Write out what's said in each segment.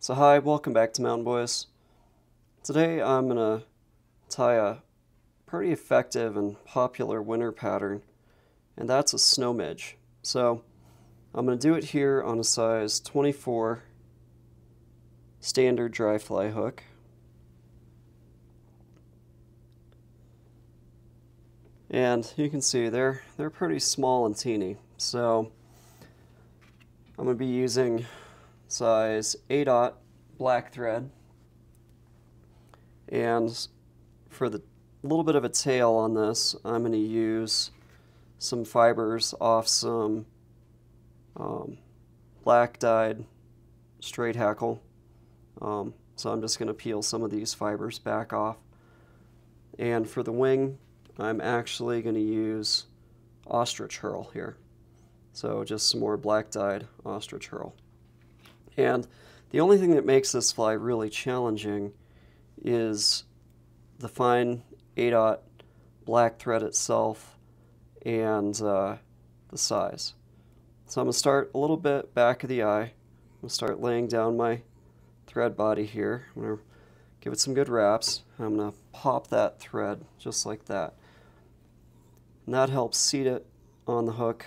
So hi, welcome back to Mountain Boys. Today I'm going to tie a pretty effective and popular winter pattern, and that's a snow midge. So I'm going to do it here on a size 24 standard dry fly hook. And you can see they're pretty small and teeny. So I'm going to be using size 8/0 black thread, and for the little bit of a tail on this, I'm going to use some fibers off some black dyed straight hackle. So I'm just going to peel some of these fibers back off. And for the wing, I'm actually going to use ostrich hurl here. So just some more black dyed ostrich hurl. And the only thing that makes this fly really challenging is the fine 8/0 black thread itself and the size. So I'm going to start a little bit back of the eye. I'm going to start laying down my thread body here. I'm going to give it some good wraps. I'm going to pop that thread just like that. And that helps seat it on the hook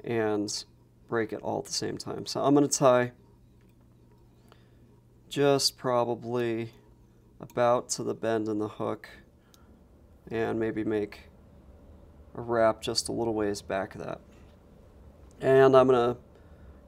and break it all at the same time. So I'm going to tie just probably about to the bend in the hook and maybe make a wrap just a little ways back of that. And I'm going to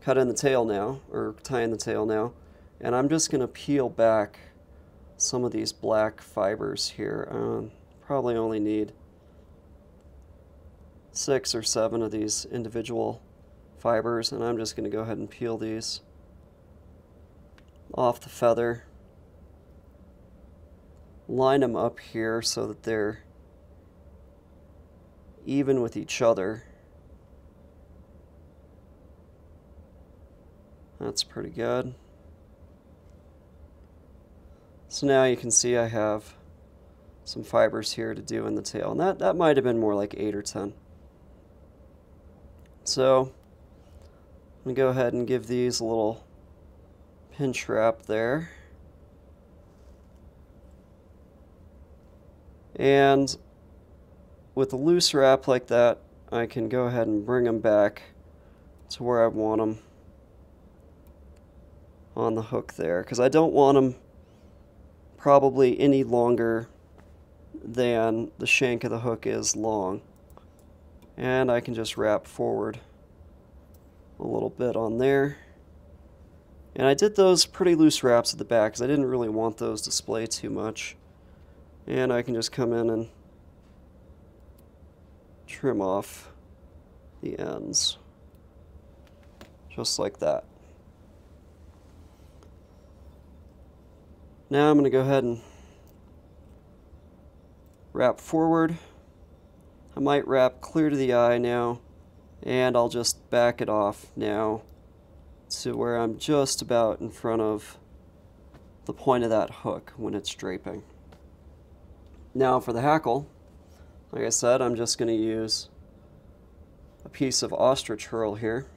cut in the tail now, or tie in the tail now, and I'm just going to peel back some of these black fibers here. Probably only need 6 or 7 of these individual fibers, and I'm just going to go ahead and peel these off the feather, line them up here so that they're even with each other. That's pretty good. So now you can see I have some fibers here to do in the tail, and that might have been more like 8 or 10. So I'm going to go ahead and give these a little pinch wrap there. And with a loose wrap like that, I can go ahead and bring them back to where I want them on the hook there, because I don't want them probably any longer than the shank of the hook is long. And I can just wrap forward a little bit on there. And I did those pretty loose wraps at the back because I didn't really want those to splay too much. And I can just come in and trim off the ends, just like that. Now I'm going to go ahead and wrap forward. I might wrap clear to the eye now, and I'll just back it off now to where I'm just about in front of the point of that hook when it's draping. Now for the hackle, like I said, I'm just going to use a piece of ostrich hurl here.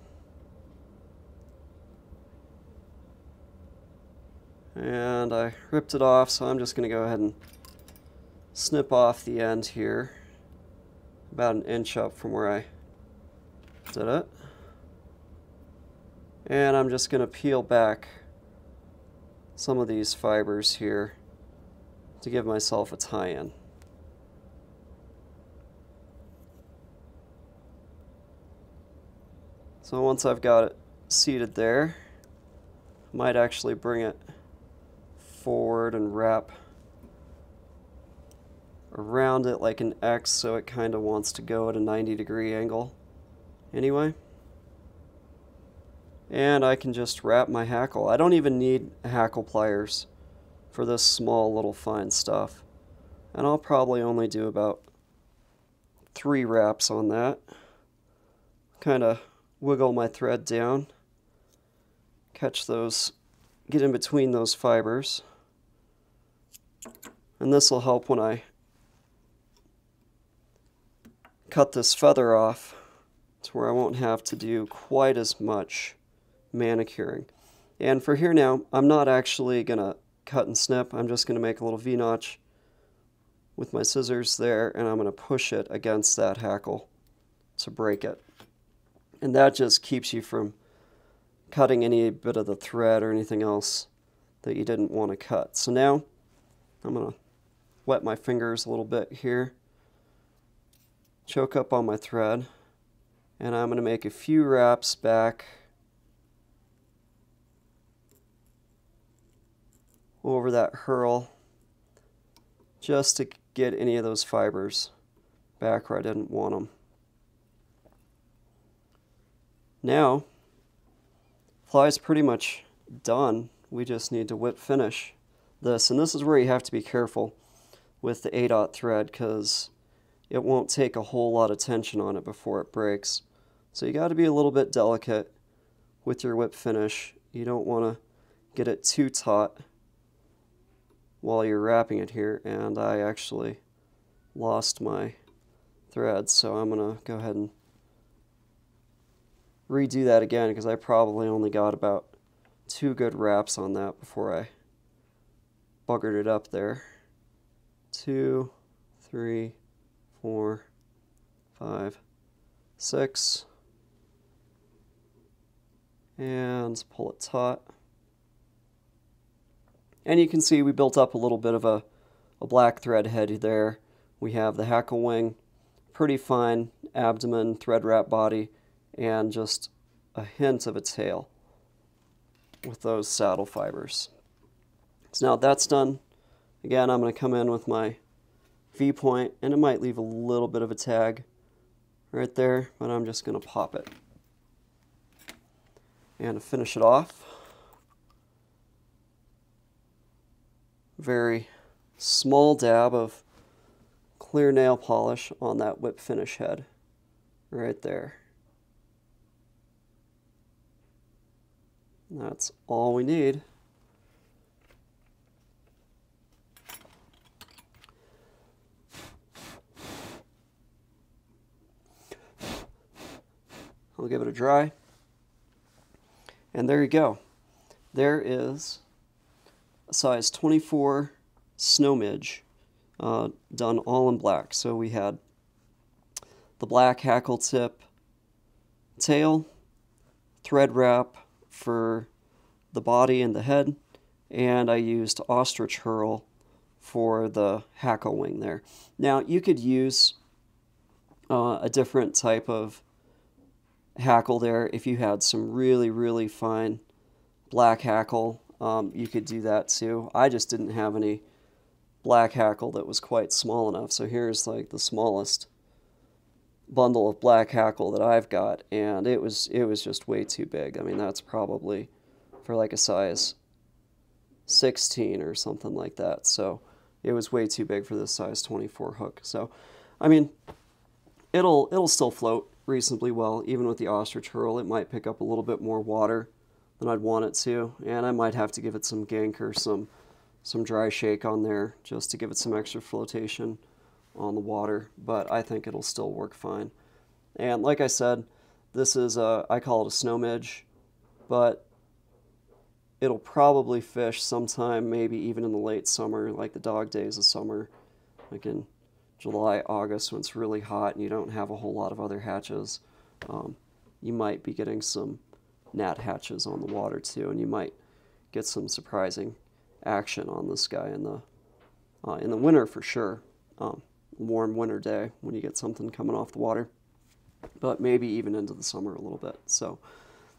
And I ripped it off, so I'm just going to go ahead and snip off the end here, about an inch up from where I did it. And I'm just going to peel back some of these fibers here to give myself a tie-in. So once I've got it seated there, I might actually bring it forward and wrap around it like an X, so it kind of wants to go at a 90-degree angle anyway. And I can just wrap my hackle. I don't even need hackle pliers for this small little fine stuff. And I'll probably only do about 3 wraps on that. Kind of wiggle my thread down, catch those, get in between those fibers. And this will help when I cut this feather off to where I won't have to do quite as much manicuring. And for here now, I'm not actually going to cut and snip. I'm just going to make a little V-notch with my scissors there, and I'm going to push it against that hackle to break it. And that just keeps you from cutting any bit of the thread or anything else that you didn't want to cut. So now I'm going to wet my fingers a little bit here, choke up on my thread, and I'm going to make a few wraps back over that herl just to get any of those fibers back where I didn't want them. Now, fly's pretty much done. We just need to whip finish this, and this is where you have to be careful with the 8/0 thread because it won't take a whole lot of tension on it before it breaks. So you got to be a little bit delicate with your whip finish. You don't want to get it too taut while you're wrapping it here, and I actually lost my thread, so I'm going to go ahead and redo that again because I probably only got about 2 good wraps on that before I buggered it up there. 2, 3, 4, 5, 6, and pull it taut. And you can see we built up a little bit of a black thread head there. We have the hackle wing, pretty fine abdomen, thread wrap body, and just a hint of a tail with those saddle fibers. So now that's done. Again, I'm going to come in with my V-point, and it might leave a little bit of a tag right there, but I'm just going to pop it. And to finish it off, very small dab of clear nail polish on that whip finish head right there. And that's all we need. I'll give it a dry. And there you go. There is a size 24 snow midge done all in black. So we had the black hackle tip tail, thread wrap for the body and the head, and I used ostrich herl for the hackle wing there. Now you could use a different type of hackle there. If you had some really fine black hackle, you could do that too. I just didn't have any black hackle that was quite small enough, so here's like the smallest bundle of black hackle that I've got, and it was just way too big. I mean, that's probably for like a size 16 or something like that, so it was way too big for this size 24 hook. So I mean, it'll still float reasonably well even with the ostrich herl. It might pick up a little bit more water than I'd want it to, and I might have to give it some gink or some dry shake on there just to give it some extra flotation on the water, but I think it'll still work fine. And like I said, this is I call it a snow midge, but it'll probably fish sometime maybe even in the late summer, like the dog days of summer, like in July, August, when it's really hot and you don't have a whole lot of other hatches. You might be getting some gnat hatches on the water too, and you might get some surprising action on this guy in the winter for sure. Warm winter day when you get something coming off the water, but maybe even into the summer a little bit. So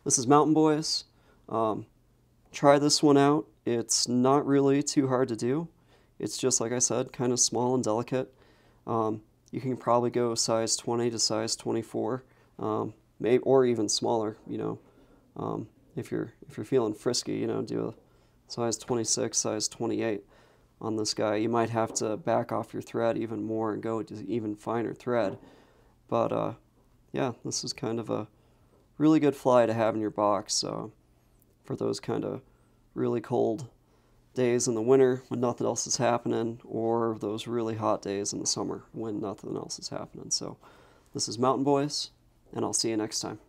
this is Mountain Boys. Try this one out. It's not really too hard to do. It's just, like I said, kind of small and delicate. You can probably go size 20 to size 24, maybe, or even smaller, you know. If you're feeling frisky, you know, do a size 26, size 28 on this guy. You might have to back off your thread even more and go to even finer thread. But yeah, this is kind of a really good fly to have in your box for those kind of really cold days in the winter when nothing else is happening, or those really hot days in the summer when nothing else is happening. So this is Mountain Boys, and I'll see you next time.